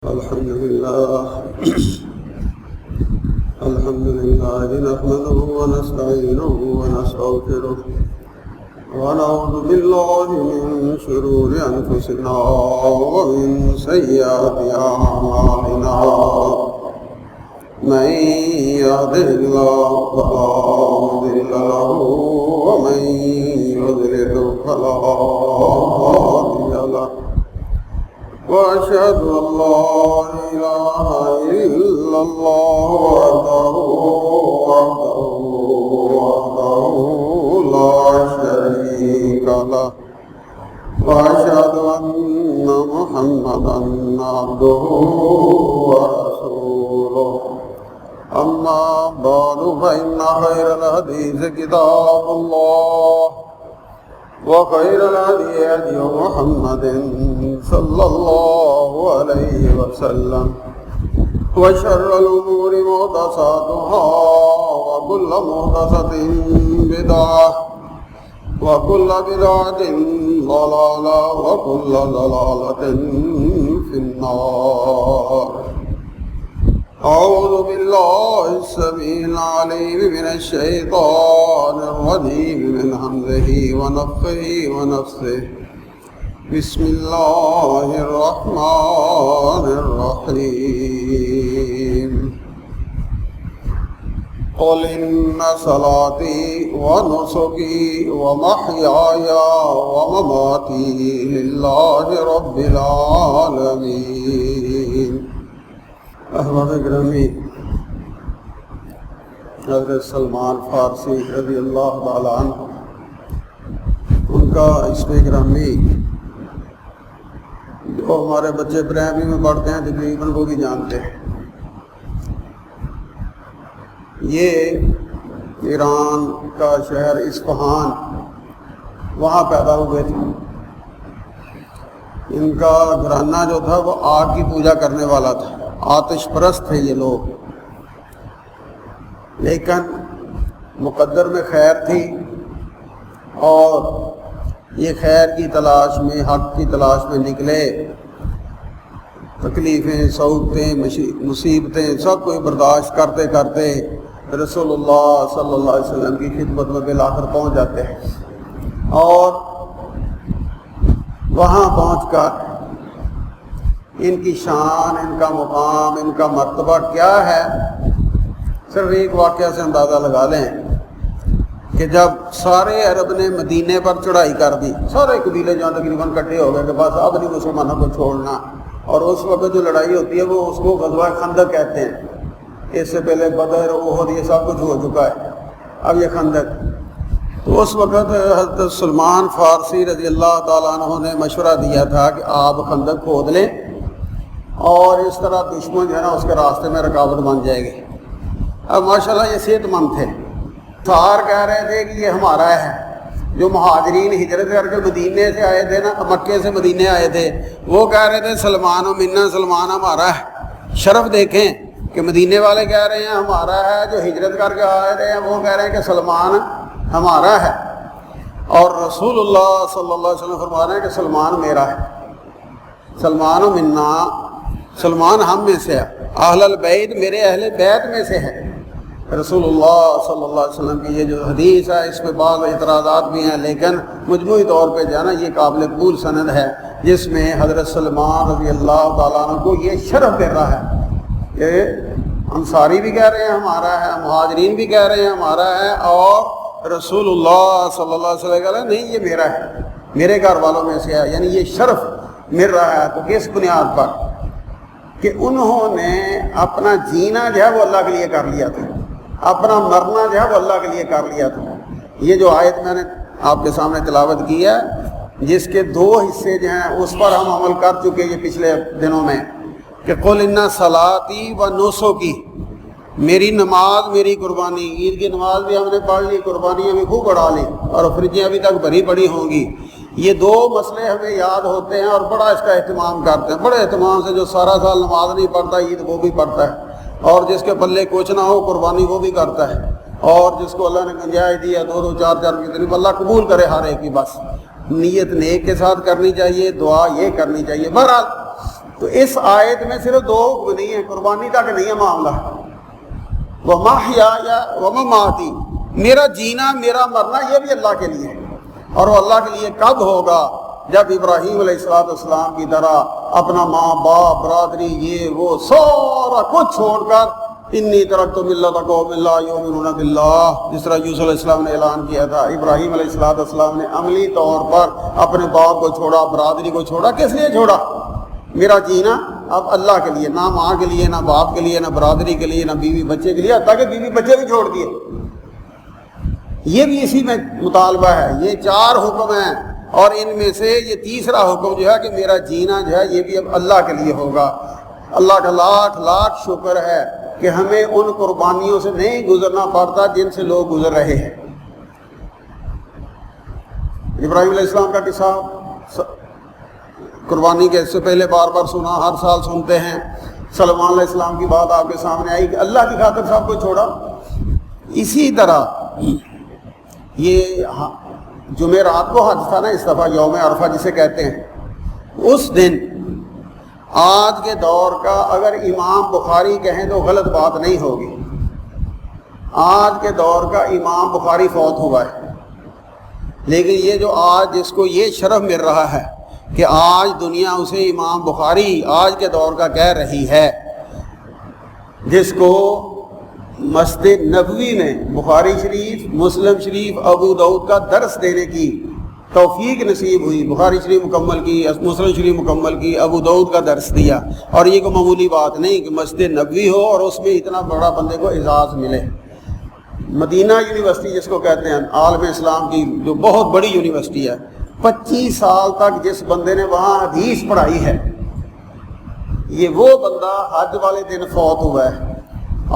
الحمد لله نحمده ونستعينه ونستغفره ونعوذ بالله من شرور أنفسنا ومن سيئات أعمالنا من يهده الله فلا مضل له ومن يضلل فلا هادي له وأشهد أن لا إله إلا الله وحده لا شريك له وأشهد أن محمدا عبده ورسوله أما بعد فإن خير الحديث كتاب الله وخير الهدي هدي محمد صلى الله عليه وسلم وشر الأمور محدثاتها وكل محدثة بدعة وكل بدعة ضلالة وكل ضلالة في النار. أعوذ بالله السميع العليم من الشيطان الرجيم من همزه ونفخه ونفثه. بسم الله الرحمن الرحيم. قل إن صلاتي ونسكي ومحياي ومماتي لله رب العالمين. احباب گرامی، حضرت سلمان فارسی رضی اللہ تعالیٰ عنہ، ان کا اسم گرامی جو ہمارے بچے پرائمری میں پڑھتے ہیں تقریباً وہ بھی جانتے ہیں. یہ ایران کا شہر اصفہان، وہاں پیدا ہوئے تھے. ان کا گھرانہ جو تھا وہ آگ کی پوجا کرنے والا تھا، آتش پرست تھے یہ لوگ. لیکن مقدر میں خیر تھی اور یہ خیر کی تلاش میں، حق کی تلاش میں نکلے. تکلیفیں، صعوبتیں، مصیبتیں سب کوئی برداشت کرتے کرتے رسول اللہ صلی اللہ علیہ وسلم کی خدمت میں بالآخر پہنچ جاتے ہیں. اور وہاں پہنچ کر ان کی شان، ان کا مقام، ان کا مرتبہ کیا ہے، صرف ایک واقعہ سے اندازہ لگا لیں کہ جب سارے عرب نے مدینے پر چڑھائی کر دی، سارے قبیلے جو تقریباً کٹھے ہو گئے کہ بس اب نہیں مسلمانوں کو چھوڑنا. اور اس وقت جو لڑائی ہوتی ہے وہ اس کو غزوہ خندق کہتے ہیں. اس سے پہلے بدر، احد، یہ سب کچھ ہو چکا ہے، اب یہ خندق. تو اس وقت حضرت سلمان فارسی رضی اللہ تعالیٰ عنہ نے مشورہ دیا تھا کہ آپ خندق کھود لیں اور اس طرح دشمن جو ہے نا اس کے راستے میں رکاوٹ بن جائے گی. اب ماشاءاللہ یہ صحت مند تھے. تھار کہہ رہے تھے کہ یہ ہمارا ہے. جو مہاجرین ہجرت کر کے مدینے سے آئے تھے نا، مکے سے مدینے آئے تھے، وہ کہہ رہے تھے سلمان و منا، سلمان ہمارا ہے. شرف دیکھیں کہ مدینے والے کہہ رہے ہیں ہمارا ہے، جو ہجرت کر کے آئے تھے وہ کہہ رہے ہیں کہ سلمان ہمارا ہے. اور رسول اللہ صلی اللہ علیہ وسلم فرما رہے ہیں کہ سلمان میرا ہے. سلمان و منا، سلمان ہم میں سے ہے، اہل البیت میرے اہل بیت میں سے ہے. رسول اللہ صلی اللہ علیہ وسلم کی یہ جو حدیث ہے اس پہ بعض اعتراضات بھی ہیں، لیکن مجموعی طور پہ جو ہے نا یہ قابل قبول سند ہے، جس میں حضرت سلمان رضی اللہ تعالیٰ عنہ کو یہ شرف دے رہا ہے کہ انصاری بھی کہہ رہے ہیں ہمارا ہے، مہاجرین بھی کہہ رہے ہیں ہمارا ہے، اور رسول اللہ صلی اللہ علیہ وسلم کہہ رہے ہیں نہیں یہ میرا ہے، میرے گھر والوں میں سے ہے. یعنی یہ شرف مل رہا ہے. تو کس بنیاد پر؟ کہ انہوں نے اپنا جینا جو ہے وہ اللہ کے لیے کر لیا تھا، اپنا مرنا جو ہے وہ اللہ کے لیے کر لیا تھا. یہ جو آیت میں نے آپ کے سامنے تلاوت کی ہے، جس کے دو حصے جو ہیں اس پر ہم عمل کر چکے یہ پچھلے دنوں میں، کہ قل ان صلاتی و نسکی، میری نماز میری قربانی. عید کی نماز بھی ہم نے پڑھ لی، قربانیاں بھی خوب بڑھا لی، اور فریجیں ابھی تک بھری پڑی ہوں گی. یہ دو مسئلے ہمیں یاد ہوتے ہیں اور بڑا اس کا اہتمام کرتے ہیں. بڑے اہتمام سے جو سارا سال نماز نہیں پڑھتا عید وہ بھی پڑھتا ہے، اور جس کے پلے کچھ نہ ہو قربانی وہ بھی کرتا ہے، اور جس کو اللہ نے گنجائش دی ہے 2-2 4-4 کی اللہ قبول کرے ہر ایک کی، بس نیت نیک کے ساتھ کرنی چاہیے، دعا یہ کرنی چاہیے۔ بہرحال تو اس آیت میں صرف دو حکم نہیں ہے، قربانی تک نہیں ہے معاملہ. وَمَحْيَايَ وَمَمَاتِي، میرا جینا میرا مرنا یہ بھی اللہ کے لیے. اور وہ اللہ کے لیے کب ہوگا؟ جب ابراہیم علیہ السلام کی طرح اپنا ماں باپ برادری یہ وہ سارا کچھ چھوڑ کر انی ترکت ملت قوم لا یؤمنون باللہ، جس طرح یوسف علیہ السلام نے اعلان کیا تھا، ابراہیم علیہ السلام نے عملی طور پر اپنے باپ کو چھوڑا، برادری کو چھوڑا. کس لیے چھوڑا؟ میرا جینا اب اللہ کے لیے، نہ ماں کے لیے، نہ باپ کے لیے، نہ برادری کے لیے، نہ بیوی بچے کے لیے، حتیٰ کہ بیوی بچے بھی چھوڑ دیے. یہ بھی اسی میں مطالبہ ہے. یہ 4 حکم ہیں، اور ان میں سے یہ تیسرا حکم جو ہے کہ میرا جینا جو ہے یہ بھی اب اللہ کے لیے ہوگا. اللہ کا لاکھ لاکھ شکر ہے کہ ہمیں ان قربانیوں سے نہیں گزرنا پڑتا جن سے لوگ گزر رہے ہیں. ابراہیم علیہ السلام کا قصہ قربانی کے اس سے پہلے بار بار سنا، ہر سال سنتے ہیں. سلمان علیہ السلام کی بات آپ کے سامنے آئی کہ اللہ کی خاطر سب کو چھوڑا. اسی طرح یہ جمعرات کو حج تھا نا، اس دفعہ یوم عرفہ جسے کہتے ہیں، اس دن آج کے دور کا اگر امام بخاری کہیں تو غلط بات نہیں ہوگی. آج کے دور کا امام بخاری فوت ہوا ہے، لیکن یہ جو آج جس کو یہ شرف مل رہا ہے کہ آج دنیا اسے امام بخاری آج کے دور کا کہہ رہی ہے، جس کو مسجد نبوی میں بخاری شریف، مسلم شریف، ابو داؤد کا درس دینے کی توفیق نصیب ہوئی. بخاری شریف مکمل کی، مسلم شریف مکمل کی، ابو داؤد کا درس دیا. اور یہ کوئی معمولی بات نہیں کہ مسجد نبوی ہو اور اس میں اتنا بڑا بندے کو اعزاز ملے. مدینہ یونیورسٹی جس کو کہتے ہیں عالم اسلام کی جو بہت بڑی یونیورسٹی ہے، 25 سال تک جس بندے نے وہاں حدیث پڑھائی ہے، یہ وہ بندہ حج والے دن فوت ہوا ہے.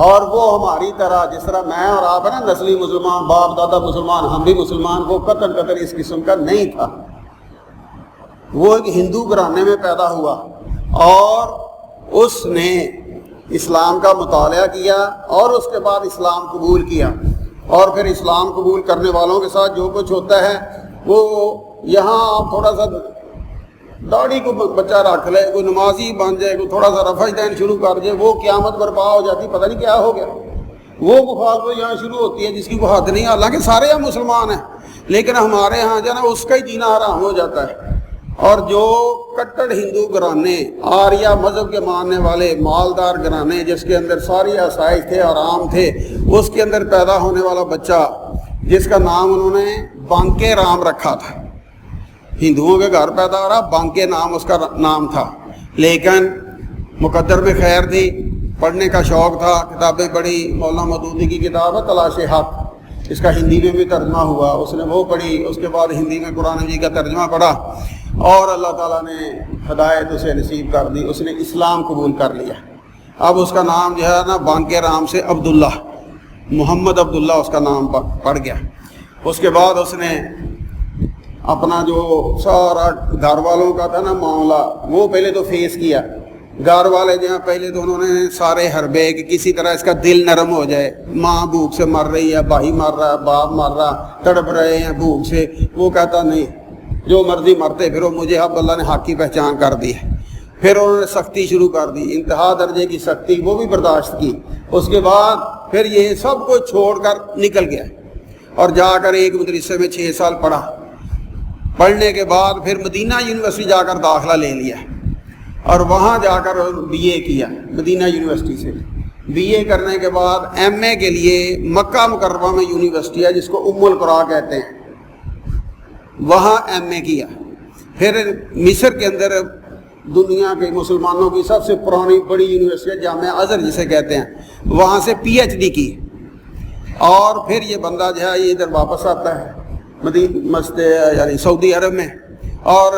اور وہ ہماری طرح جس طرح میں اور آپ ہیں نا نسلی مسلمان، باپ دادا مسلمان، ہم بھی مسلمان، وہ قطن اس قسم کا نہیں تھا. وہ ایک ہندو گھرانے میں پیدا ہوا اور اس نے اسلام کا مطالعہ کیا اور اس کے بعد اسلام قبول کیا. اور پھر اسلام قبول کرنے والوں کے ساتھ جو کچھ ہوتا ہے وہ یہاں آپ تھوڑا سا داڑھی کو بچہ رکھ لے، کوئی نمازی بن جائے، کوئی تھوڑا سا رفع دین شروع کر دے، وہ قیامت برپا ہو جاتی، پتہ نہیں کیا ہو گیا. وہ مخالفت یہاں شروع ہوتی ہے جس کی کوئی حد نہیں. حالانکہ سارے ہم مسلمان ہیں، لیکن ہمارے ہاں جو ہے نا اس کا ہی جینا حرام ہو جاتا ہے. اور جو کٹڑ ہندو گھرانے، آریہ مذہب کے ماننے والے مالدار گھرانے جس کے اندر ساری آسائش تھے، آرام تھے، اس کے اندر پیدا ہونے والا بچہ جس کا نام انہوں نے بانکے رام رکھا تھا. ہندوؤں کے گھر پیدا ہو رہا، بانکے نام اس کا نام تھا. لیکن مقدر میں خیر تھی، پڑھنے کا شوق تھا، کتابیں پڑھی. مولانا مودودی کی کتاب ہے تلاش حق، اس کا ہندی میں بھی ترجمہ ہوا، اس نے وہ پڑھی. اس کے بعد ہندی میں قرآن مجید کا ترجمہ پڑھا اور اللہ تعالیٰ نے ہدایت اسے نصیب کر دی. اس نے اسلام قبول کر لیا. اب اس کا نام جو ہے نا بانکے رام سے عبداللہ، محمد عبداللہ اس کا نام پڑ گیا. اس کے بعد اس نے اپنا جو سارا گھر والوں کا تھا نا معاملہ وہ پہلے تو فیس کیا. گھر والے جو ہیں پہلے تو انہوں نے سارے حربے کہ کسی طرح اس کا دل نرم ہو جائے. ماں بھوک سے مر رہی ہے، بھائی مر رہا ہے، باپ مر رہا، تڑپ رہے ہیں بھوک سے. وہ کہتا نہیں، جو مرضی مرتے پھرو، مجھے اب اللہ نے حق کی پہچان کر دی ہے. پھر انہوں نے سختی شروع کر دی، انتہا درجے کی سختی، وہ بھی برداشت کی. اس کے بعد پھر یہ سب کو چھوڑ کر نکل گیا اور جا کر ایک مدرسے میں 6 سال پڑھا. پڑھنے کے بعد پھر مدینہ یونیورسٹی جا کر داخلہ لے لیا اور وہاں جا کر بی اے کیا. مدینہ یونیورسٹی سے بی اے کرنے کے بعد ایم اے کے لیے مکہ مکرمہ میں یونیورسٹی ہے جس کو ام القرا کہتے ہیں، وہاں ایم اے کیا. پھر مصر کے اندر دنیا کے مسلمانوں کی سب سے پرانی بڑی یونیورسٹی ہے جامعہ ازہر جسے کہتے ہیں، وہاں سے پی ایچ ڈی کی. اور پھر یہ بندہ جو ہے یہ ادھر واپس آتا ہے یعنی سعودی عرب میں، اور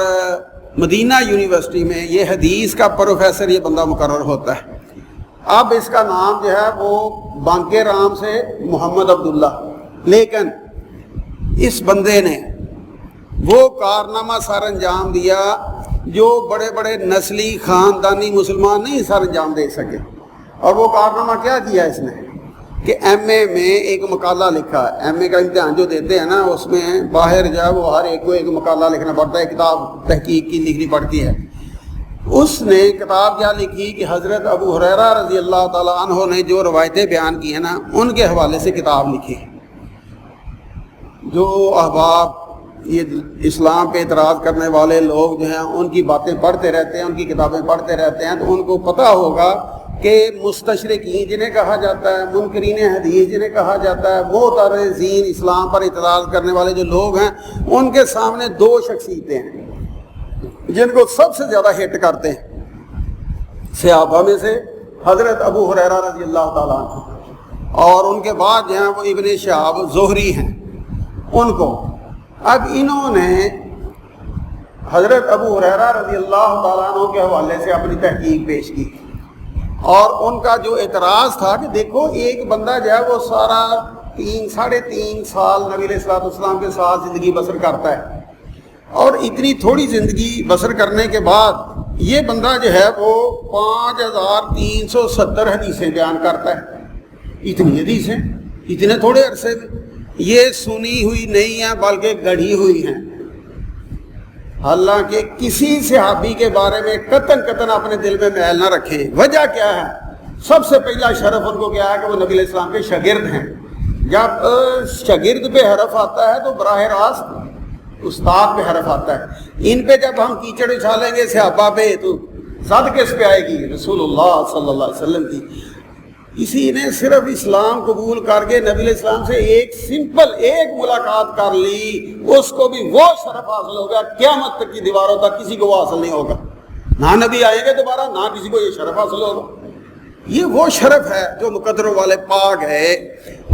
مدینہ یونیورسٹی میں یہ حدیث کا پروفیسر یہ بندہ مقرر ہوتا ہے. اب اس کا نام جو ہے وہ بانکے رام سے محمد عبداللہ. لیکن اس بندے نے وہ کارنامہ سر انجام دیا جو بڑے بڑے نسلی خاندانی مسلمان نہیں سر انجام دے سکے. اور وہ کارنامہ کیا کیا اس نے کہ ایم اے میں ایک مقالہ لکھا. ایم اے کا امتحان جو دیتے ہیں نا اس میں باہر جو ہے وہ ہر ایک کو ایک مقالہ لکھنا پڑتا ہے، کتاب تحقیق کی لکھنی پڑتی ہے. اس نے کتاب کیا لکھی کہ حضرت ابو ہریرہ رضی اللہ تعالیٰ عنہ نے جو روایتیں بیان کی ہیں نا ان کے حوالے سے کتاب لکھی. جو احباب یہ اسلام پہ اعتراض کرنے والے لوگ جو ہیں ان کی باتیں پڑھتے رہتے ہیں, ان کی کتابیں پڑھتے رہتے ہیں, تو ان کو پتہ ہوگا کہ مستشرقین جنہیں کہا جاتا ہے, منکرین حدیث جنہیں کہا جاتا ہے, معترضین اسلام پر اعتراض کرنے والے جو لوگ ہیں, ان کے سامنے دو شخصیتیں ہیں جن کو سب سے زیادہ ہٹ کرتے ہیں. صحابہ میں سے حضرت ابو ہریرہ رضی اللہ تعالیٰ عنہ, اور ان کے بعد جو ہیں وہ ابن شہاب زہری ہیں ان کو. اب انہوں نے حضرت ابو ہریرہ رضی اللہ تعالیٰ عنہ کے حوالے سے اپنی تحقیق پیش کی, اور ان کا جو اعتراض تھا کہ دیکھو ایک بندہ جو ہے وہ سارا 3.5 سال نبی علیہ الصلوۃ والسلام کے ساتھ زندگی بسر کرتا ہے, اور اتنی تھوڑی زندگی بسر کرنے کے بعد یہ بندہ جو ہے وہ 5370 حدیثیں بیان کرتا ہے. اتنی حدیثیں اتنے تھوڑے عرصے میں, یہ سنی ہوئی نہیں ہیں بلکہ گڑھی ہوئی ہیں. حالانکہ کسی صحابی کے بارے میں قطعاً اپنے دل میں میل نہ رکھیں. وجہ کیا ہے؟ سب سے پہلا شرف ان کو کیا ہے کہ وہ نبی علیہ السلام کے شاگرد ہیں. جب شاگرد پہ حرف آتا ہے تو براہ راست استاد پہ حرف آتا ہے. ان پہ جب ہم کیچڑ اچھالیں گے صحابہ پہ تو زد کس پہ آئے گی؟ رسول اللہ صلی اللہ علیہ وسلم کی. اسی نے صرف اسلام قبول کر کے نبی علیہ السلام سے ایک سمپل ایک ملاقات کر لی, اس کو بھی وہ شرف حاصل ہوگا, قیامت تک کی دیواروں تک کسی کو وہ حاصل نہیں ہوگا. نہ نبی آئیں گے دوبارہ, نہ کسی کو یہ شرف حاصل ہوگا. یہ وہ شرف ہے جو مقدروں والے پا گئے.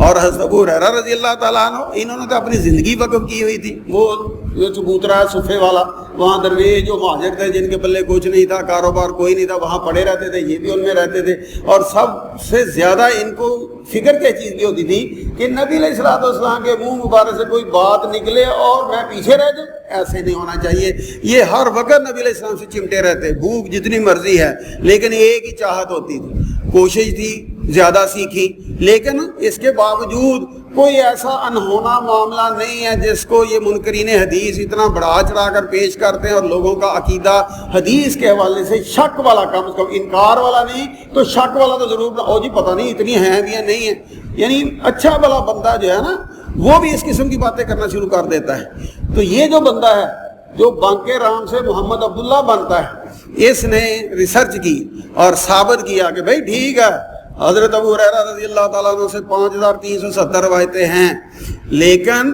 اور حضرت ابو ہریرہ رضی اللہ تعالیٰ عنہ انہوں نے تو اپنی زندگی وقف کی ہوئی تھی. وہ جو چبوترا ہے صفے والا, وہاں درویش جو مہاجر تھے جن کے پلے کچھ نہیں تھا, کاروبار کوئی نہیں تھا, وہاں پڑے رہتے تھے, یہ بھی ان میں رہتے تھے. اور سب سے زیادہ ان کو فکر کیا چیز کی ہوتی تھی کہ نبی علیہ الصلوۃ والسلام کے منہ مبارک سے کوئی بات نکلے اور میں پیچھے رہ جاؤں, ایسے نہیں ہونا چاہیے. یہ ہر وقت نبی علیہ السلام سے چمٹے رہتے, بھوک جتنی مرضی ہے, لیکن ایک ہی چاہت ہوتی تھی, کوشش تھی زیادہ سیکھی. لیکن اس کے باوجود کوئی ایسا انہونا معاملہ نہیں ہے جس کو یہ منکرین حدیث اتنا بڑھا چڑھا کر پیش کرتے ہیں, اور لوگوں کا عقیدہ حدیث کے حوالے سے شک والا, کم از کم انکار والا نہیں تو شک والا تو ضرور نہ ہو جی پتہ نہیں اتنی ہیں بھی یا نہیں ہیں. یعنی اچھا بلا بندہ جو ہے نا وہ بھی اس قسم کی باتیں کرنا شروع کر دیتا ہے. تو یہ جو بندہ ہے جو بانکے رام سے محمد عبداللہ بنتا ہے, اس نے ریسرچ کی اور ثابت کیا کہ بھائی ٹھیک ہے حضرت ابو ہریرہ رضی اللہ تعالیٰ عنہ سے 5370 روایتیں ہیں, لیکن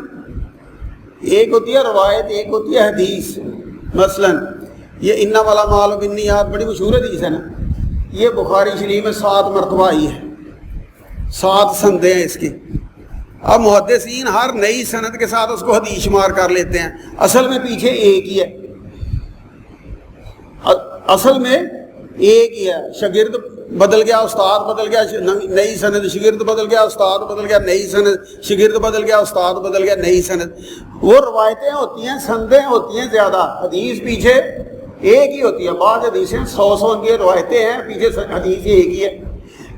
ایک ہوتی ہے روایت, ایک ہوتی ہے حدیث. مثلا یہ انما الاعمال بالنیات بڑی مشہور حدیث ہے نا, یہ بخاری شریف میں 7 مرتبہ آئی ہے, 7 سندیں ہیں اس کی. اب محدثین ہر نئی سند کے ساتھ اس کو حدیث شمار کر لیتے ہیں, اصل میں پیچھے ایک ہی ہے, اصل میں ایک ہی ہے. شاگرد بدل گیا, استاد بدل گیا, نئی سند, شاگرد بدل گیا, استاد بدل گیا, نئی سند, شاگرد بدل گیا, استاد بدل گیا, نئی سند. وہ روایتیں ہوتی ہیں, سندیں ہوتی ہیں زیادہ, حدیث پیچھے ایک ہی ہوتی ہے. بعض حدیثیں 100 کی روایتیں ہیں, پیچھے حدیث ایک ہی ہے.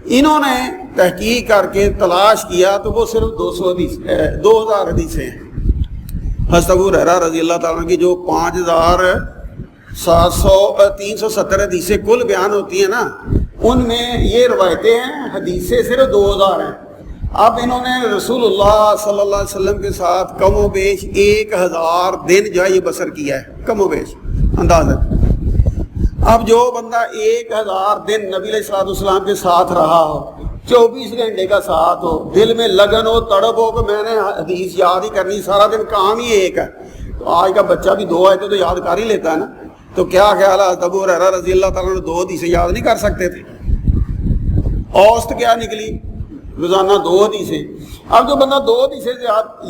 انہوں نے تحقیق کر کے تلاش کیا تو وہ صرف 2000 حدیثیں ہیں. حضرت ابو ہریرہ رضی اللہ تعالیٰ کی جو 5370 حدیثیں کل بیان ہوتی ہیں نا, ان میں یہ روایتیں ہیں, حدیثیں صرف 2000 ہیں. اب انہوں نے رسول اللہ صلی اللہ علیہ وسلم کے ساتھ کم و بیش 1000 دن جو ہے یہ بسر کیا ہے, کم و بیش اندازہ. اب جو بندہ 1000 دن نبی علیہ الصلوۃ والسلام کے ساتھ رہا ہو, 24 گھنٹے کا ساتھ ہو, دل میں لگن ہو, تڑپ ہو کہ میں نے حدیث یاد ہی کرنی, سارا دن کام ہی ایک ہے. تو آج کا بچہ بھی 2 آیتیں تو یاد کر ہی لیتا ہے نا. تو کیا خیال ہے ابو ہریرہ رضی اللہ تعالیٰ نے 2 حدیثیں یاد نہیں کر سکتے تھے؟ اوسط کیا نکلی؟ روزانہ 2 حدیثیں. اب جو بندہ 2 حدیثیں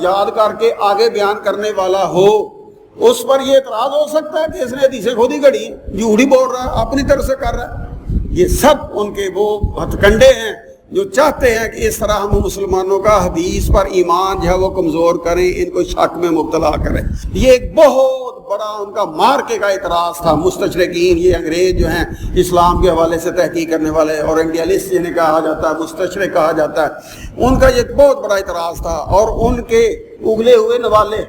یاد کر کے آگے بیان کرنے والا ہو, اس پر یہ اعتراض ہو سکتا ہے کہ اس نے حدیثیں خود ہی گھڑی, جھوٹ ہی بول رہا ہے, اپنی طرف سے کر رہا ہے. یہ سب ان کے وہ ہتھ کنڈے ہیں جو چاہتے ہیں کہ اس طرح ہم مسلمانوں کا حدیث پر ایمان جو ہے وہ کمزور کریں, ان کو شک میں مبتلا کریں. یہ ایک بہت بڑا ان کا مارکے کا اعتراض تھا. مستشرقین, یہ انگریز جو ہیں اسلام کے حوالے سے تحقیق کرنے والے, اور انڈیالسٹ جنہیں کہا جاتا ہے, مستشرق کہا جاتا ہے, ان کا یہ بہت بڑا اعتراض تھا. اور ان کے اگلے ہوئے نوالے,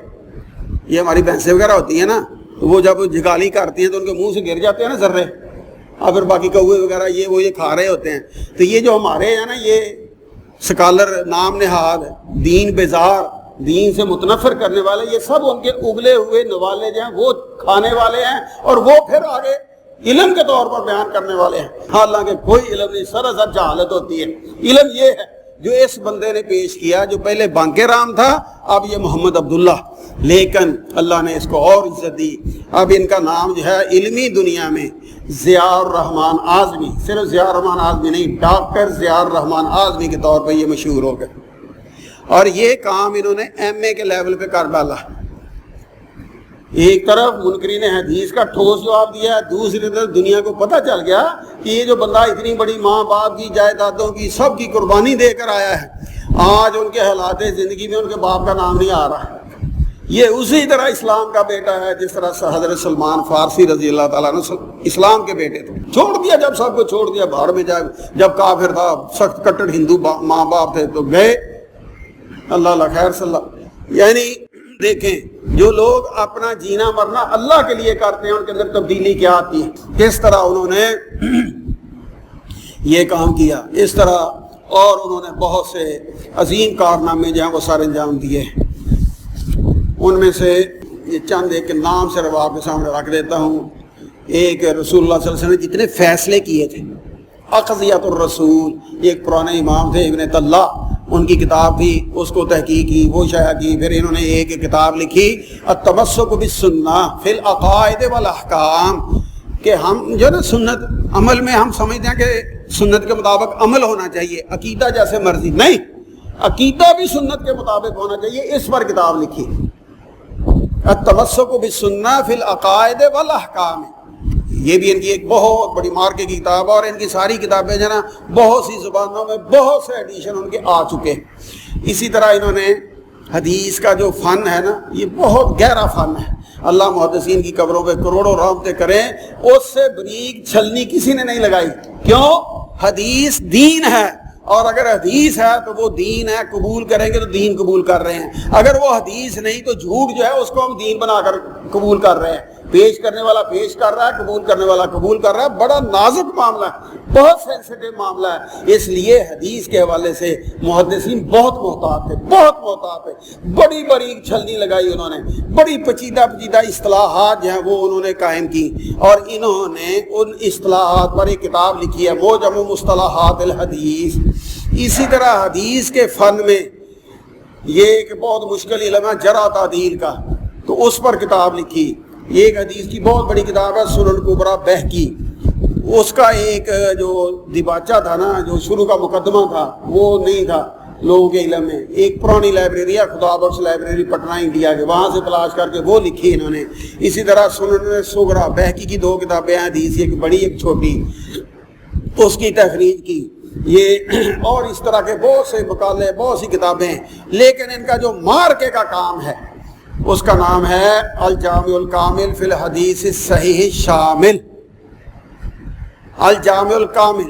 یہ ہماری بھینسیں وغیرہ ہوتی ہیں نا, وہ جب جھگالی کرتی ہیں تو ان کے منہ سے گر جاتے ہیں نا ذرے, اور پھر باقی کوے وغیرہ یہ کھا رہے ہوتے ہیں. تو یہ جو ہمارے ہیں نا یہ سکالر نام نہاد دین بیزار دین سے متنفر کرنے والے، یہ سب ان کے اگلے ہوئے نوالے جو ہیں وہ کھانے والے ہیں اور وہ پھر آگے علم کے طور پر بیان کرنے والے ہیں، حالانکہ کوئی علم نہیں، سراسر جہالت ہوتی ہے. علم یہ ہے جو اس بندے نے پیش کیا، جو پہلے بانکے رام تھا اب یہ محمد عبداللہ، لیکن اللہ نے اس کو اور عزت دی. اب ان کا نام جو ہے علمی دنیا میں ضیاء الرحمن اعظمی، صرف ضیاء الرحمن اعظمی نہیں، ڈاکٹر ضیاء الرحمن اعظمی کے طور پر یہ مشہور ہو گئے. اور یہ کام انہوں نے ایم اے کے لیول پہ کر ڈالا. ایک طرف منکرین حدیث کا ٹھوس جواب دیا ہے، دوسری طرف دنیا کو پتہ چل گیا کہ یہ جو بندہ اتنی بڑی ماں باپ کی جائیدادوں کی سب کی قربانی دے کر آیا ہے، آج ان کے حالات زندگی میں ان کے باپ کا نام نہیں آ رہا. یہ اسی طرح اسلام کا بیٹا ہے جس طرح حضرت سلمان فارسی رضی اللہ تعالیٰ عنہ اسلام کے بیٹے تھے. چھوڑ دیا، جب سب کو چھوڑ دیا بھاڑ میں جائے. جب کافر تھا، سخت کٹڑ ہندو ماں باپ تھے تو گئے. اللہ خیر صلی اللہ. یعنی دیکھیں جو لوگ اپنا جینا مرنا اللہ کے لیے کرتے ہیں ان کے اندر تبدیلی کیا آتی ہے. کس طرح انہوں نے یہ کام کیا، اس طرح اور انہوں نے بہت سے عظیم کارنامے جو ہیں وہ سارے انجام دیے. ان میں سے یہ چند ایک نام صرف آپ کے سامنے رکھ دیتا ہوں. ایک رسول اللہ صلی اللہ علیہ وسلم نے جتنے فیصلے کیے تھے، اقضیۃ الرسول، ایک پرانے امام تھے ابن طلہ، ان کی کتاب تھی، اس کو تحقیق کی، وہ شائع کی. پھر انہوں نے ایک کتاب لکھی التمسک بالسنہ فی العقائد والاحکام، کہ ہم جو نا سنت عمل میں ہم سمجھتے ہیں کہ سنت کے مطابق عمل ہونا چاہیے، عقیدہ جیسے مرضی نہیں، عقیدہ بھی سنت کے مطابق ہونا چاہیے. اس پر کتاب لکھی التمسک بالسنہ فی العقائد والاحکام. یہ بھی ان کی ایک بہت بڑی مارکے کی کتاب ہے، اور ان کی ساری کتابیں جو ہے نا بہت سی زبانوں میں بہت سے ایڈیشن ان کے آ چکے. اسی طرح انہوں نے حدیث کا جو فن ہے نا یہ بہت گہرا فن ہے. اللہ محدثین کی قبروں پہ کروڑوں رحمتیں کریں، اس سے بریک چھلنی کسی نے نہیں لگائی. کیوں؟ حدیث دین ہے، اور اگر حدیث ہے تو وہ دین ہے، قبول کریں گے تو دین قبول کر رہے ہیں. اگر وہ حدیث نہیں تو جھوٹ جو ہے اس کو ہم دین بنا کر قبول کر رہے ہیں. پیش کرنے والا پیش کر رہا ہے، قبول کرنے والا قبول کر رہا ہے. بڑا نازک معاملہ ہے، بہت سینسیٹیو معاملہ ہے. اس لیے حدیث کے حوالے سے محدثین بہت محتاط تھے، بہت محتاط تھے. بڑی بڑی چھلنی لگائی انہوں نے، بڑی پیچیدہ اصطلاحات جو ہیں وہ انہوں نے قائم کی، اور انہوں نے ان اصطلاحات پر ایک کتاب لکھی ہے موجم مصطلحات الحدیث. اسی طرح حدیث کے فن میں یہ ایک بہت مشکل علم ہے جرح تعدیل کا، تو اس پر کتاب لکھی. یہ ایک حدیث کی بہت بڑی کتاب ہے سنن کبریٰ بہقی. اس کا ایک جو دیباچہ تھا نا، جو شروع کا مقدمہ تھا، وہ نہیں تھا لوگوں کے علم میں. ایک پرانی لائبریری ہے خدا بخش لائبریری پٹنہ انڈیا کے، وہاں سے تلاش کر کے وہ لکھی انہوں نے. اسی طرح سنن صغریٰ بہقی کی 2 کتابیں ہیں حدیث، ایک بڑی ایک چھوٹی، اس کی تخریج کی. یہ اور اس طرح کے بہت سے مقالے، بہت سی کتابیں ہیں. لیکن ان کا جو مارکے کا کام ہے اس کا نام ہے الجامع الکامل فی الحدیث الصحیح الشامل. الجامع الکامل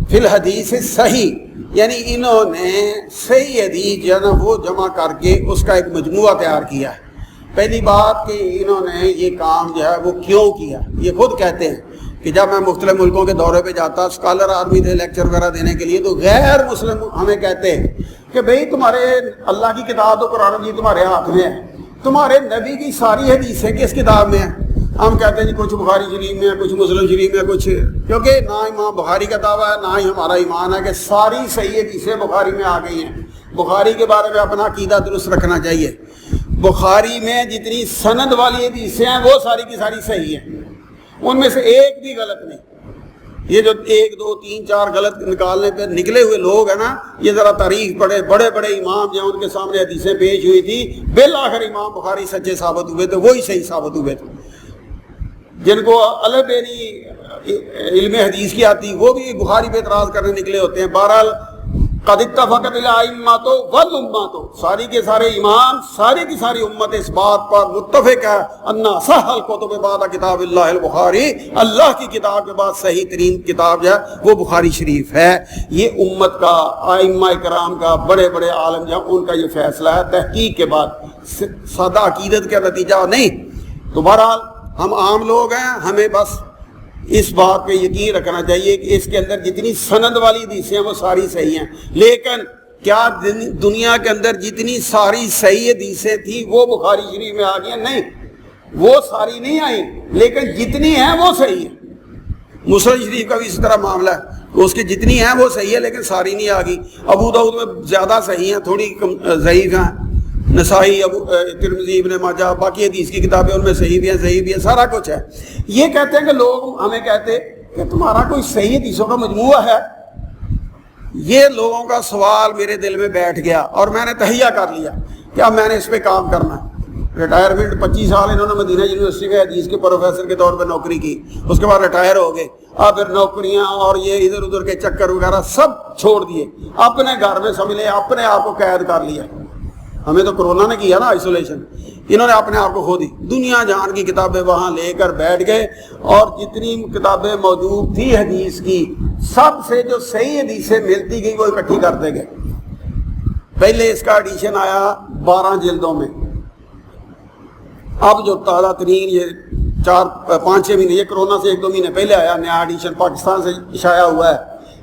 فی الحدیث الصحیح، یعنی انہوں نے صحیح حدیث جو ہے نا وہ جمع کر کے اس کا ایک مجموعہ تیار کیا ہے. پہلی بات کہ انہوں نے یہ کام جو ہے وہ کیوں کیا، یہ خود کہتے ہیں کہ جب میں مختلف ملکوں کے دورے پہ جاتا، اسکالر آدمی تھے لیکچر وغیرہ دینے کے لیے، تو غیر مسلم ہمیں کہتے ہیں کہ بھئی تمہارے اللہ کی کتاب تو قرآن مجید تمہارے ہاتھ میں ہے، تمہارے نبی کی ساری حدیثیں کس کتاب میں ہیں؟ ہم کہتے ہیں جی کچھ بخاری شریف میں ہے، کچھ مسلم شریف میں ہے، کچھ، کیونکہ نہ امام بخاری کا دعویٰ ہے نہ ہی ہمارا ایمان ہے کہ ساری صحیح حدیثیں بخاری میں آ گئی ہیں. بخاری کے بارے میں اپنا عقیدہ درست رکھنا چاہیے. بخاری میں جتنی سند والی حدیثیں ہیں وہ ساری کی ساری صحیح ہیں، ان میں سے ایک بھی غلط نہیں. یہ جو 1 2 3 4 غلط نکالنے پہ نکلے ہوئے لوگ ہیں نا، یہ ذرا تاریخ پڑھے. بڑے بڑے امام جو ان کے سامنے حدیثیں پیش ہوئی تھی، بالآخر امام بخاری سچے ثابت ہوئے تھے، وہی صحیح ثابت ہوئے تھے. جن کو الگ علم حدیث کی آتی وہ بھی بخاری پہ اعتراض کرنے نکلے ہوتے ہیں. بہرحال قد اتفقت الائمۃ والامۃ، ساری کے سارے امام، ساری کی ساری امت اس بات پر متفق ہے ان صح الکتب بعد کتاب اللہ البخاری، اللہ کی کتاب کے بعد صحیح ترین کتاب جو ہے وہ بخاری شریف ہے. یہ امت کا، ائمہ کرام کا، بڑے بڑے عالم جو ان کا یہ فیصلہ ہے تحقیق کے بعد، سادہ عقیدت کا نتیجہ نہیں. تو بہرحال ہم عام لوگ ہیں، ہمیں بس اس بات پہ یقین رکھنا چاہیے کہ اس کے اندر جتنی سند والی حدیثیں ہیں وہ ساری صحیح ہیں، لیکن کیا دنیا کے اندر جتنی ساری صحیح حدیثیں تھیں وہ بخاری شریف میں آ گئی ہیں؟ نہیں، وہ ساری نہیں آئیں، لیکن جتنی ہیں وہ صحیح ہیں۔ مسلم شریف کا بھی اس طرح معاملہ ہے کہ اس کی جتنی ہیں وہ صحیح ہے لیکن ساری نہیں آ گئی۔ ابو داؤد میں زیادہ صحیح ہیں، تھوڑی ضعیف ہیں، نسائی، ترمذی، ابن ماجہ، باقی حدیث کی کتابیں ان میں صحیح بھی ہیں، ضعیف بھی ہیں، سارا کچھ ہے۔ یہ کہتے ہیں کہ لوگ ہمیں کہتے کہ تمہارا کوئی صحیح حدیثوں کا مجموعہ ہے، یہ لوگوں کا سوال میرے دل میں بیٹھ گیا اور میں نے تہیہ کر لیا کہ اب میں نے اس پہ کام کرنا ہے۔ ریٹائرمنٹ 25 سال انہوں نے مدینہ یونیورسٹی میں حدیث کے پروفیسر کے طور پہ نوکری کی، اس کے بعد ریٹائر ہو گئے، اب پھر نوکریاں اور یہ ادھر ادھر کے چکر وغیرہ سب چھوڑ دیے، اپنے گھر میں سمجھ لیں اپنے آپ کو قید کر لیا۔ ہمیں تو کرونا نے کیا نا آئسولیشن، انہوں نے اپنے آپ کو کھو دی، دنیا جہان کی کتابیں وہاں لے کر بیٹھ گئے اور جتنی کتابیں موجود تھی حدیث کی سب سے جو صحیح حدیثیں ملتی گئی وہ اکٹھی کرتے گئے۔ پہلے اس کا ایڈیشن آیا 12 جلدوں میں، اب جو تازہ ترین یہ 4-5-6 مہینے، یہ کرونا سے 1-2 مہینے پہلے آیا نیا ایڈیشن، پاکستان سے شائع ہوا ہے۔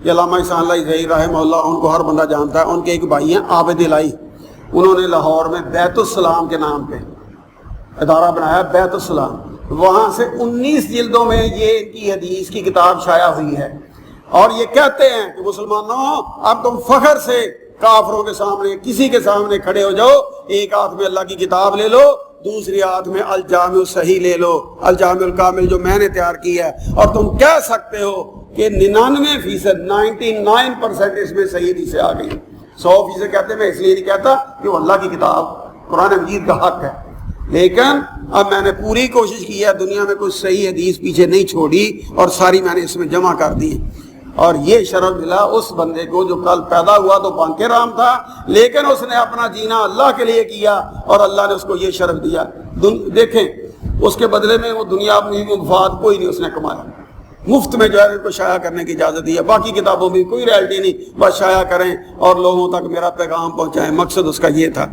یہ علامہ احسان اللہ ظہیر رحمہ اللہ، ان کو ہر بندہ جانتا ہے، ان کے ایک بھائی ہیں عابد الہی، انہوں نے لاہور میں بیت السلام کے نام پہ ادارہ بنایا، بیت السلام، وہاں سے 19 جلدوں میں یہ ان کی حدیث کی کتاب شائع ہوئی ہے۔ اور یہ کہتے ہیں کہ مسلمانوں اب تم فخر سے کافروں کے سامنے کسی کے سامنے کھڑے ہو جاؤ، ایک ہاتھ میں اللہ کی کتاب لے لو، دوسری ہاتھ میں الجامع الصحیح لے لو، الجامع الکامل جو میں نے تیار کی ہے، اور تم کہہ سکتے ہو کہ 99% 99% اس میں صحیح حدیثیں آ گئی۔ 100% کہتے ہیں، میں اس لیے نہیں کہتا کہ وہ اللہ کی کتاب قرآن مجید کا حق ہے، لیکن اب میں نے پوری کوشش کی ہے، دنیا میں کوئی صحیح حدیث پیچھے نہیں چھوڑی اور ساری میں نے اس میں جمع کر دی۔ اور یہ شرف ملا اس بندے کو جو کل پیدا ہوا تو بانک رام تھا، لیکن اس نے اپنا جینا اللہ کے لیے کیا اور اللہ نے اس کو یہ شرف دیا۔ دیکھیں اس کے بدلے میں وہ دنیا میں مفاد کوئی نہیں اس نے کمایا، مفت میں جو ہے ان کو شائع کرنے کی اجازت دی ہے، باقی کتابوں میں کوئی ریالٹی نہیں، بس شائع کریں اور لوگوں تک میرا پیغام پہنچائیں، مقصد اس کا یہ تھا۔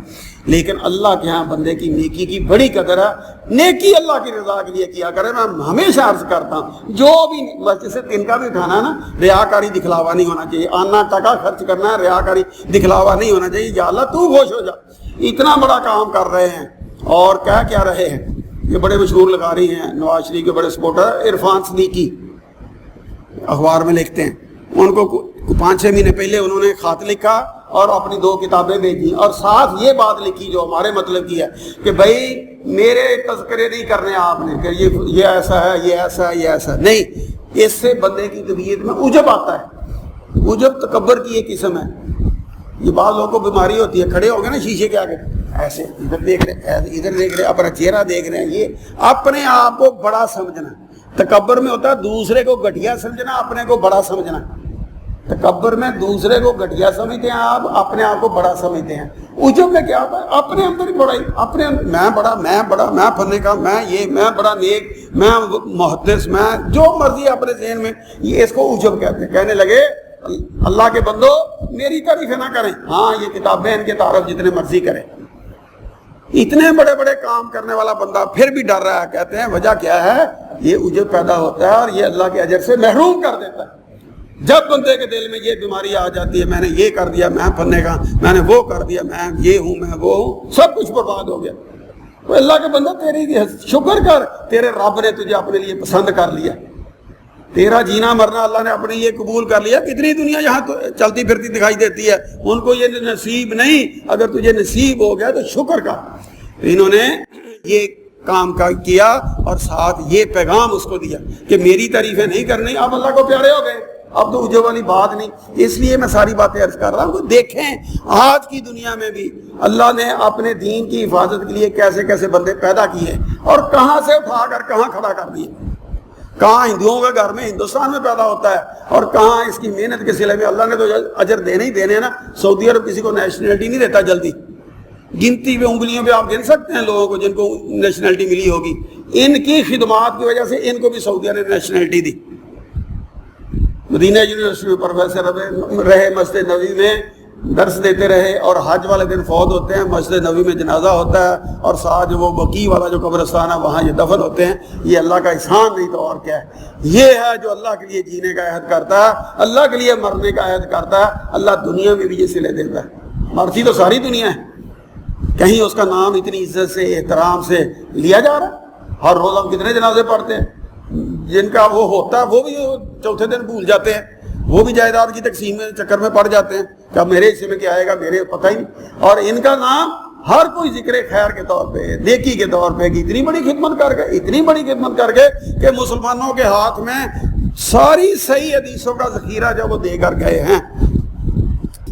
لیکن اللہ کے ہاں بندے کی نیکی کی بڑی قدر ہے، نیکی اللہ کی رضا کے لیے کیا کرے۔ میں ہمیشہ عرض کرتا ہوں جو بھی مسجد سے تن کا بھی اٹھانا ہے نا، ریاکاری دکھلاوا نہیں ہونا چاہیے، آنا ٹکا خرچ کرنا ہے، ریاکاری دکھلاوا نہیں ہونا چاہیے۔ یا اللہ تو خوش ہو جا، اتنا بڑا کام کر رہے ہیں اور کیا رہے ہیں، یہ بڑے مشہور لکھاری ہیں، نواز شریف کے بڑے سپورٹر، عرفان صدیقی اخبار میں لکھتے ہیں، ان کو 5-6 مہینے پہلے انہوں نے خط لکھا اور اپنی 2 کتابیں بھیجی اور ساتھ یہ بات لکھی جو ہمارے مطلب کی ہے کہ بھائی میرے تذکرے نہیں کرنے آپ نے کہ یہ ایسا ہے، یہ ایسا ہے، یہ ایسا نہیں۔ اس سے بندے کی طبیعت میں عجب آتا ہے، عجب تکبر کی ایک قسم ہے۔ یہ بعض لوگوں کو بیماری ہوتی ہے، کھڑے ہو گئے نا شیشے کے آگے، ایسے ادھر دیکھ رہے، ادھر دیکھ رہے، اپنا چہرہ دیکھ رہے ہیں، یہ اپنے آپ کو بڑا سمجھنا۔ تکبر میں ہوتا ہے دوسرے کو گھٹیا سمجھنا، اپنے کو بڑا سمجھنا۔ تکبر میں دوسرے کو گھٹیا سمجھتے ہیں آپ، اپنے آپ کو بڑا سمجھتے ہیں۔ عجب میں کیا ہوتا ہے، اپنے اندر ہی بڑائی، اپنے میں بڑا، میں فنے کا، میں بڑا نیک، میں محدث، میں جو مرضی اپنے ذہن میں، یہ اس کو عجب کہتے ہیں۔ کہنے لگے اللہ کے بندو میری تعریفیں نہ کریں، ہاں یہ کتابیں ان کے تعارف جتنے مرضی کریں۔ اتنے بڑے بڑے کام کرنے والا بندہ پھر بھی ڈر رہا ہے، کہتے ہیں وجہ کیا ہے، یہ عجب پیدا ہوتا ہے اور یہ اللہ کے اجر سے محروم کر دیتا ہے۔ جب بندے کے دل میں یہ بیماری آ جاتی ہے، میں نے یہ کر دیا، میں فنے کا، میں نے وہ کر دیا، میں یہ ہوں، میں وہ ہوں، سب کچھ برباد ہو گیا۔ تو اللہ کے بندہ تیری شکر کر، تیرے رب نے تجھے اپنے لیے پسند کر لیا، تیرا جینا مرنا اللہ نے اپنے لیے قبول کر لیا۔ کتنی دنیا یہاں تو چلتی پھرتی دکھائی دیتی ہے، ان کو یہ نصیب نہیں، اگر تجھے نصیب ہو گیا تو شکر کر۔ انہوں نے یہ کام کیا اور ساتھ یہ پیغام اس کو دیا کہ میری تعریفیں نہیں کرنی، اب اللہ کو پیارے ہو گئے، اب تو عجب والی بات نہیں۔ اس لیے میں ساری باتیں عرض کر رہا ہوں، دیکھیں آج کی دنیا میں بھی اللہ نے اپنے دین کی حفاظت کے لیے کیسے کیسے بندے پیدا کیے اور کہاں سے اٹھا کر کہاں کھڑا کر دیے۔ کہاں ہندوؤں کے گھر میں ہندوستان میں پیدا ہوتا ہے اور کہاں اس کی محنت کے سلے میں اللہ نے تو اجر دینے ہی دینے نا۔ سعودی عرب کسی کو نیشنلٹی نہیں دیتا جلدی، گنتی پہ انگلیوں پہ آپ گن سکتے ہیں لوگوں کو جن کو نیشنلٹی ملی ہوگی۔ ان کی خدمات کی وجہ سے ان کو بھی سعودیہ نے نیشنلٹی دی۔ مدینہ یونیورسٹی میں پروفیسر رہے، مسجد نبوی میں درس دیتے رہے اور حج والے دن فوت ہوتے ہیں، مسجد نبوی میں جنازہ ہوتا ہے اور ساتھ وہ بقیع والا جو قبرستان ہے وہاں یہ دفن ہوتے ہیں. یہ اللہ کا احسان نہیں تو اور کیا ہے. یہ ہے جو اللہ کے لیے جینے کا عہد کرتا ہے، اللہ کے لیے مرنے کا عہد کرتا ہے. اللہ دنیا میں بھی یہ صلے دیتا ہے. مرتی تو ساری دنیا ہے، کہیں اس کا نام اتنی عزت سے احترام سے لیا جا رہا ہے. ہر روز ہم کتنے جنازے پڑھتے ہیں، جن کا وہ ہوتا ہے وہ بھی چوتھے دن بھول جاتے ہیں، وہ بھی جائیداد کی تقسیم میں چکر میں پڑ جاتے ہیں کہ میرے حصے میں کیا آئے گا، میرے پتہ ہی نہیں. اور ان کا نام ہر کوئی ذکر خیر کے طور پہ، نیکی کے طور پہ کہ اتنی بڑی خدمت کر گئے، اتنی بڑی خدمت کر گئے کہ مسلمانوں کے ہاتھ میں ساری صحیح حدیثوں کا ذخیرہ جب وہ دے کر گئے ہیں.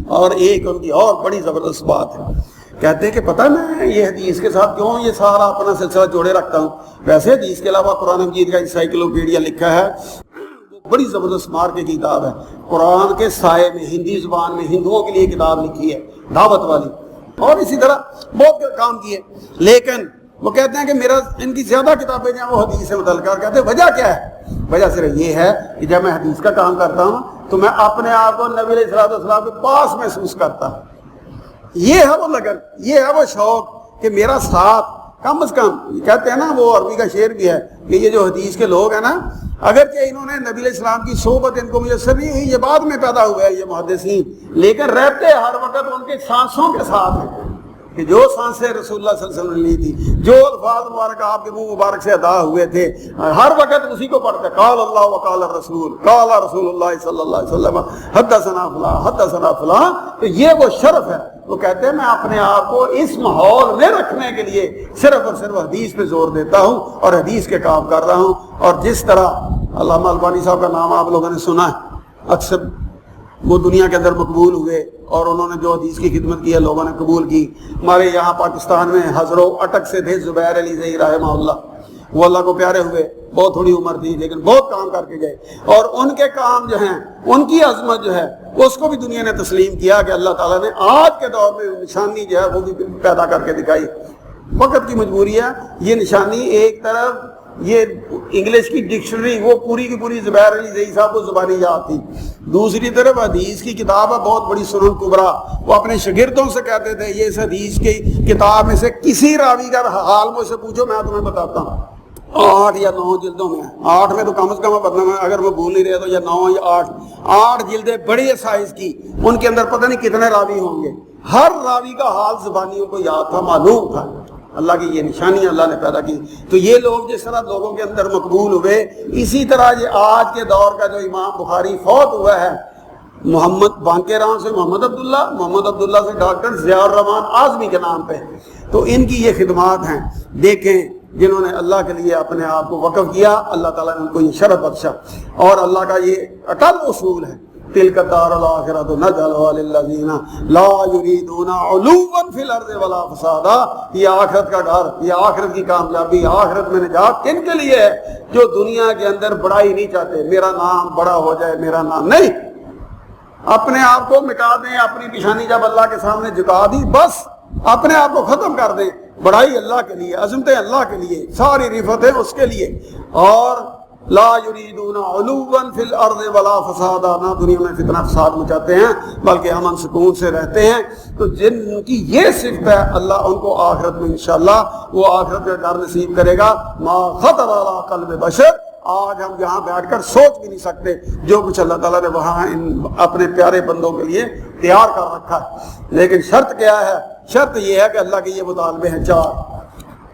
اور ایک ان کی اور بڑی زبردست بات ہے، کہتے ہیں کہ پتہ میں یہ حدیث کے ساتھ کیوں یہ سارا اپنا سلسلہ جوڑے رکھتا ہوں. ویسے حدیث کے علاوہ قرآن مجید کا انسائیکلوپیڈیا لکھا ہے، بڑی زبردست مارکے کی کتاب ہے. قرآن کے سائے میں ہندی زبان میں ہندوؤں کے لیے کتاب لکھی ہے دعوت والی، اور اسی طرح بہت کام کیے. لیکن وہ کہتے ہیں کہ میرا ان کی زیادہ کتابیں جو ہیں وہ حدیث سے متعلق. کہتے ہیں وجہ کیا ہے؟ وجہ صرف یہ ہے کہ جب میں حدیث کا کام کرتا ہوں تو میں اپنے آپ کو نبی علیہ السلام کے پاس محسوس کرتا ہوں. یہ ہے وہ لگن، یہ ہے وہ شوق کہ میرا ساتھ کم از کم. کہتے ہیں نا وہ عربی کا شعر بھی ہے کہ یہ جو حدیث کے لوگ ہیں نا، اگرچہ انہوں نے نبی علیہ السلام کی صحبت ان کو میسر نہیں ہوئی، یہ بعد میں پیدا ہوئے ہیں یہ محدثین، لیکن رہتے ہر وقت ان کے سانسوں کے ساتھ ہیں کہ جو سانسیں رسول اللہ صلی اللہ علیہ وسلم نے لی تھی، جو الفاظ مبارک آپ کے منہ مبارک سے ادا ہوئے تھے، ہر وقت اسی کو پڑھتے. قال اللہ وقال الرسول، قال رسول اللہ صلی اللہ علیہ وسلم، حدثنا فلاں حدثنا فلاں. تو یہ وہ شرف ہے. وہ کہتے ہیں میں اپنے آپ کو اس ماحول میں رکھنے کے لیے صرف اور صرف حدیث پہ زور دیتا ہوں اور حدیث کے کام کر رہا ہوں. اور جس طرح علامہ البانی صاحب کا نام آپ لوگوں نے سنا ہے، اکثر وہ دنیا کے اندر مقبول ہوئے اور انہوں نے جو حدیث کی خدمت کی ہے لوگوں نے قبول کی. ہمارے یہاں پاکستان میں ہزروں اٹک سے تھے زبیر علی زئی رحمہ اللہ، وہ اللہ کو پیارے ہوئے، بہت تھوڑی عمر تھی لیکن بہت کام کر کے گئے. اور ان کے کام جو ہیں، ان کی عظمت جو ہے اس کو بھی دنیا نے تسلیم کیا کہ اللہ تعالیٰ نے آج کے دور میں نشانی جو ہے وہ بھی پیدا کر کے دکھائی. وقت کی مجبوری ہے. یہ نشانی ایک طرف یہ انگلش کی ڈکشنری وہ پوری کی پوری زبیر علی زئی صاحب کو زبانی یاد تھی، دوسری طرف حدیث کی کتاب ہے بہت بڑی سنن کبریٰ. وہ اپنے شاگردوں سے کہتے تھے یہ اس حدیث کی کتاب میں سے کسی راوی کا حال مجھ سے پوچھو میں تمہیں بتاتا ہوں. 8 یا 9 جلدوں میں، 8 میں تو کم از کم بدنا میں اگر میں بھول نہیں رہے تو یا 9 یا 8 جلدیں بڑی سائز کی. ان کے اندر پتہ نہیں کتنے راوی ہوں گے. ہر راوی کا حال زبانیوں کو یاد تھا، معلوم تھا. اللہ کی یہ نشانی اللہ نے پیدا کی. تو یہ لوگ جس طرح لوگوں کے اندر مقبول ہوئے، اسی طرح یہ آج کے دور کا جو امام بخاری فوت ہوا ہے، محمد بانکیران سے محمد عبداللہ، محمد عبداللہ سے ڈاکٹر ضیاء الرحمان اعظمی کے نام پہ. تو ان کی یہ خدمات ہیں. دیکھیں جنہوں نے اللہ کے لیے اپنے آپ کو وقف کیا، اللہ تعالیٰ نے ان کو یہ شرف بخشا. اور اللہ کا یہ اٹل اصول ہے، تلک الدار الآخرۃ نجعلھا للذین لا یریدون علوا فی الارض ولا فسادا. یہ آخرت کا ڈر، یہ آخرت کی کامیابی، آخرت میں نجات کن کے لیے ہے؟ جو دنیا کے اندر بڑائی نہیں چاہتے، میرا نام بڑا ہو جائے، میرا نام نہیں. اپنے آپ کو مٹا دیں، اپنی پیشانی جب اللہ کے سامنے جھکا دی بس اپنے آپ کو ختم کر دیں. بڑائی اللہ کے لیے، عظمتیں اللہ کے لیے، ساری رفتیں اس کے لیے. اور لا یریدون علوا فی الارض ولا فسادا، نہ دنیا میں فتنہ فساد مچاتے ہیں بلکہ امن سکون سے رہتے ہیں. تو جن کی یہ صفت ہے اللہ ان کو آخرت میں انشاءاللہ وہ آخرت کا ڈر نصیب کرے گا. ما خطر علی قلب بشر، آج ہم یہاں بیٹھ کر سوچ بھی نہیں سکتے جو کچھ اللہ تعالیٰ نے وہاں اپنے پیارے بندوں کے لیے تیار کر رکھا ہے. لیکن شرط کیا ہے؟ شرط یہ ہے کہ اللہ کے یہ مطالبے ہیں 4.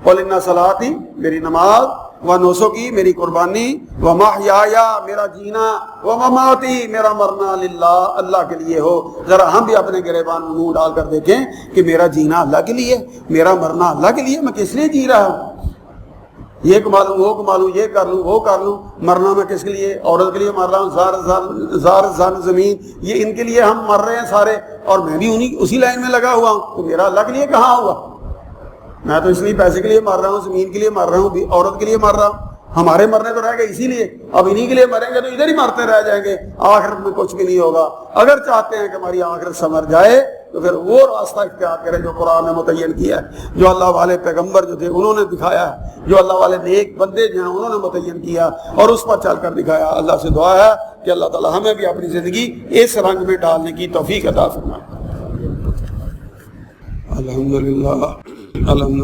قل ان صلاتی، میری نماز، و نسکی، میری قربانی، و محیایا، میرا جینا، و مماتی، میرا مرنا، للہ، اللہ کے لیے ہو. ذرا ہم بھی اپنے گریبان میں منہ ڈال کر دیکھیں کہ میرا جینا اللہ کے لیے، میرا مرنا اللہ کے لیے. میں کس لیے جی رہا ہوں؟ یہ کما لوں، وہ کما لوں، یہ کر لوں، وہ کر لوں. مرنا میں کس کے لیے؟ عورت کے لیے مر رہا ہوں. زار زمین، یہ ان کے لیے ہم مر رہے ہیں سارے، اور میں بھی اسی لائن میں لگا ہوا ہوں. تو میرا اللہ کے لیے کہاں ہوا؟ میں تو اس لیے پیسے کے لیے مر رہا ہوں، زمین کے لیے مر رہا ہوں، عورت کے لیے مر رہا ہوں. ہمارے مرنے تو رہ گئے اسی لیے، اب انہی کے لیے مریں گے تو ادھر ہی مرتے رہ جائیں گے، آخرت میں کچھ بھی نہیں ہوگا. اگر چاہتے ہیں کہ ہماری آخرت سنور جائے تو پھر وہ راستہ اختیار کریں جو قرآن نے متعین کیا ہے، جو اللہ والے پیغمبر جو تھے انہوں نے دکھایا ہے، جو اللہ والے نیک بندے جو ہیں انہوں نے متعین کیا اور اس پر چل کر دکھایا. اللہ سے دعا ہے کہ اللہ تعالی ہمیں بھی اپنی زندگی اس رنگ میں ڈالنے کی توفیق عطا فرمائے. الحمد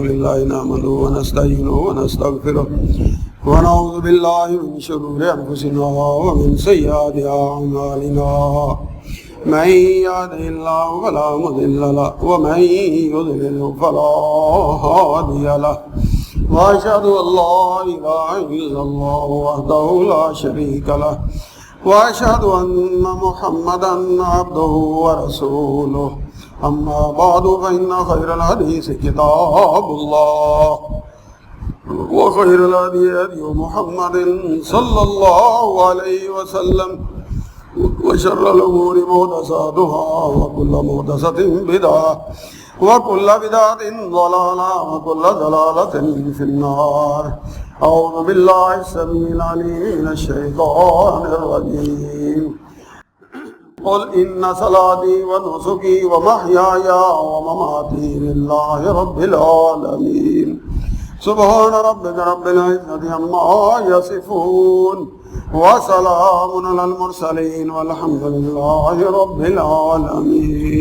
لله نحمده ونستعينه ونستغفره ونعوذ بالله من شرور أنفسنا ومن سيئات أعمالنا من يهده الله فلا مضل له ومن يضلل فلا هادي له وأشهد أن لا إله إلا الله وحده لا شريك له وأشهد أن محمدا عبده ورسوله أما بعد فإن خير الحديث كتاب الله وخير الهدي هدي محمد صلى الله عليه وسلم وشر الأمور محدثاتها وكل محدثة بدعة وكل بدعة ضلالة وكل ضلالة في النار. أعوذ بالله السميع العليم من الشيطان الرجيم. قل إن صلاتي ونسكي ومحياي ومماتي لله رب العالمين. سبحان ربك رب العزة عما يصفون وسلام على المرسلين والحمد لله رب العالمين.